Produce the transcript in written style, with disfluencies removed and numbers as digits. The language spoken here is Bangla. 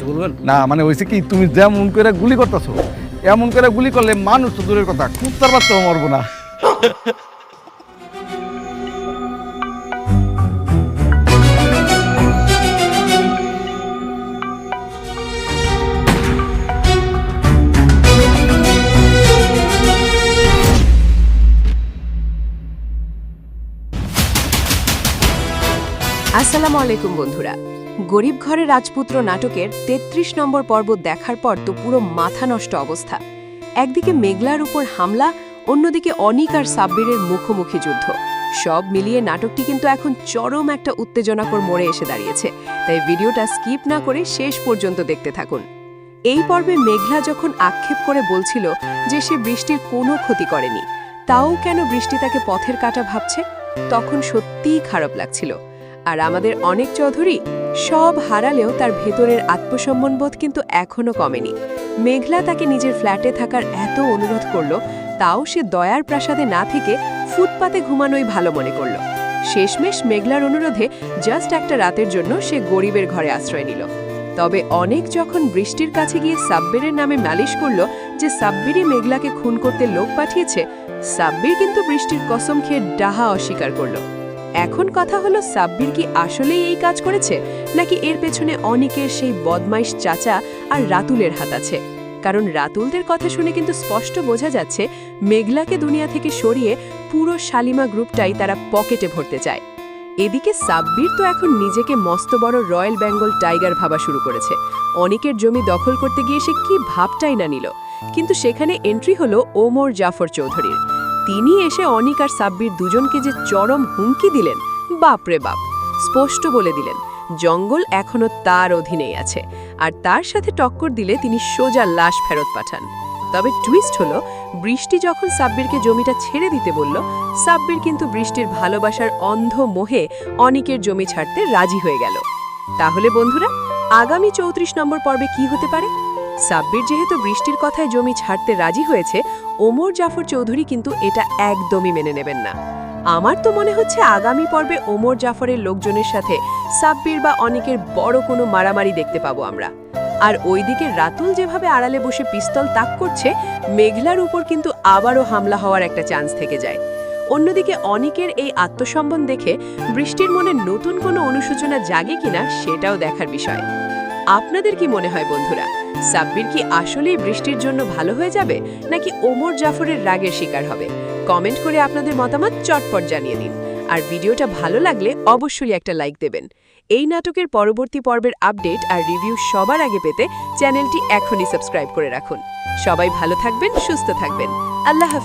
কিছু বলবেন? না মানে হয়েছে কি, তুমি যেমন করে গুলি করতেছো এমন করে গুলি করলে মানুষ তো দূরের কথা, কুত্তার বাচ্চাও মরবো না। আসসালামু আলাইকুম বন্ধুরা। গরিব ঘরে রাজপুত্র নাটকের ৩৩ নম্বর পর্ব দেখার পর তো পুরো মাথা নষ্ট অবস্থা। একদিকে মেঘলার উপর হামলা, অন্যদিকে অনিক আর সাব্বিরের মুখোমুখি যুদ্ধ। সব মিলিয়ে নাটকটি কিন্তু এখন চরম একটা উত্তেজনাকর মোড়ে এসে দাঁড়িয়েছে। তাই ভিডিওটা স্কিপ না করে শেষ পর্যন্ত দেখতে থাকুন। এই পর্বে মেঘলা যখন আক্ষেপ করে বলছিল যে সে বৃষ্টির কোনো ক্ষতি করেনি, তাও কেন বৃষ্টি তাকে পথের কাঁটা ভাবছে, তখন সত্যিই খারাপ লাগছিল। আর আমাদের অনেক চৌধুরী সব হারালেও তার ভেতরের আত্মসম্মানবোধ কিন্তু এখনো কমেনি। মেঘলা তাকে নিজের ফ্ল্যাটে থাকার এত অনুরোধ করল, তাও সে দয়ার প্রাসাদে না থেকে ফুটপাতে ঘুমানোই ভালো মনে করল। শেষমেশ মেঘলার অনুরোধে জাস্ট একটা রাতের জন্য সে গরিবের ঘরে আশ্রয় নিল। তবে অনেক যখন বৃষ্টির কাছে গিয়ে সাব্বিরের নামে নালিশ করল যে সাব্বিরই মেঘলাকে খুন করতে লোক পাঠিয়েছে, সাব্বির কিন্তু বৃষ্টির কসম খেয়ে ডাহা অস্বীকার করল। এখন কথা হলো, সাব্বির কি আসলেই এই কাজ করেছে, নাকি এর পেছনে অনিকের সেই বদমাইশ চাচা আর রাতুলের হাত আছে? কারণ রাতুলদের কথা শুনে কিন্তু স্পষ্ট বোঝা যাচ্ছে মেঘলাকে দুনিয়া থেকে সরিয়ে পুরো শালিমা গ্রুপটাই তারা পকেটে ভরতে চায়। এদিকে সাব্বির তো এখন নিজেকে মস্ত বড় রয়্যাল বেঙ্গল টাইগার ভাবা শুরু করেছে। অনিকের জমি দখল করতে গিয়ে সে কি ভাবটাই না নিল। কিন্তু সেখানে এন্ট্রি হলো ওমর জাফর চৌধুরীর। তিনি এসে অনিক আর সাব্বির দুজনকে যে চরম হুমকি দিলেন, বাপরে বাপ! স্পষ্ট বলে দিলেন জঙ্গল এখনো তার অধীনেই আছে, আর তার সাথে টক্কর দিলে তিনি সোজা লাশ ফেরত পাঠান। তবে টুইস্ট হলো, বৃষ্টি যখন সাব্বিরকে জমিটা ছেড়ে দিতে বলল, সাব্বির কিন্তু বৃষ্টির ভালোবাসার অন্ধ মোহে অনিকের জমি ছাড়তে রাজি হয়ে গেল। তাহলে বন্ধুরা, আগামী ৩৪ নম্বর পর্বে কি হতে পারে? সাব্বির যেহেতু বৃষ্টির কথায় জমি ছাড়তে রাজি হয়েছে, ওমর জাফর চৌধুরী কিন্তু এটা একদমই মেনে নেবেন না। আমার তো মনে হচ্ছে আগামী পর্বে ওমর জাফরের লোকজনের সাথে সাব্বির বা অনিকের বড় কোনো মারামারি দেখতে পাবো আমরা। আর ওইদিকে রাতুল যেভাবে আড়ালে বসে পিস্তল তাক করছে, মেঘলার উপর কিন্তু আবারও হামলা হওয়ার একটা চান্স থেকে যায়। অন্যদিকে অনিকের এই আত্মসম্মান দেখে বৃষ্টির মনে নতুন কোনো অনুশোচনা জাগে কিনা সেটাও দেখার বিষয়। আপনাদের কি মনে হয় বন্ধুরা, সাব্বির কি আসলেই বৃষ্টির জন্য ভালো হয়ে যাবে, নাকি ওমর জাফরের রাগের শিকার হবে? কমেন্ট করে আপনাদের মতামত চটপট জানিয়ে দিন। আর ভিডিওটা ভালো লাগলে অবশ্যই একটা লাইক দেবেন। এই নাটকের পরবর্তী পর্বের আপডেট আর রিভিউ সবার আগে পেতে চ্যানেলটি এখনই সাবস্ক্রাইব করে রাখুন। সবাই ভালো থাকবেন, সুস্থ থাকবেন। আল্লাহ হাফেজ।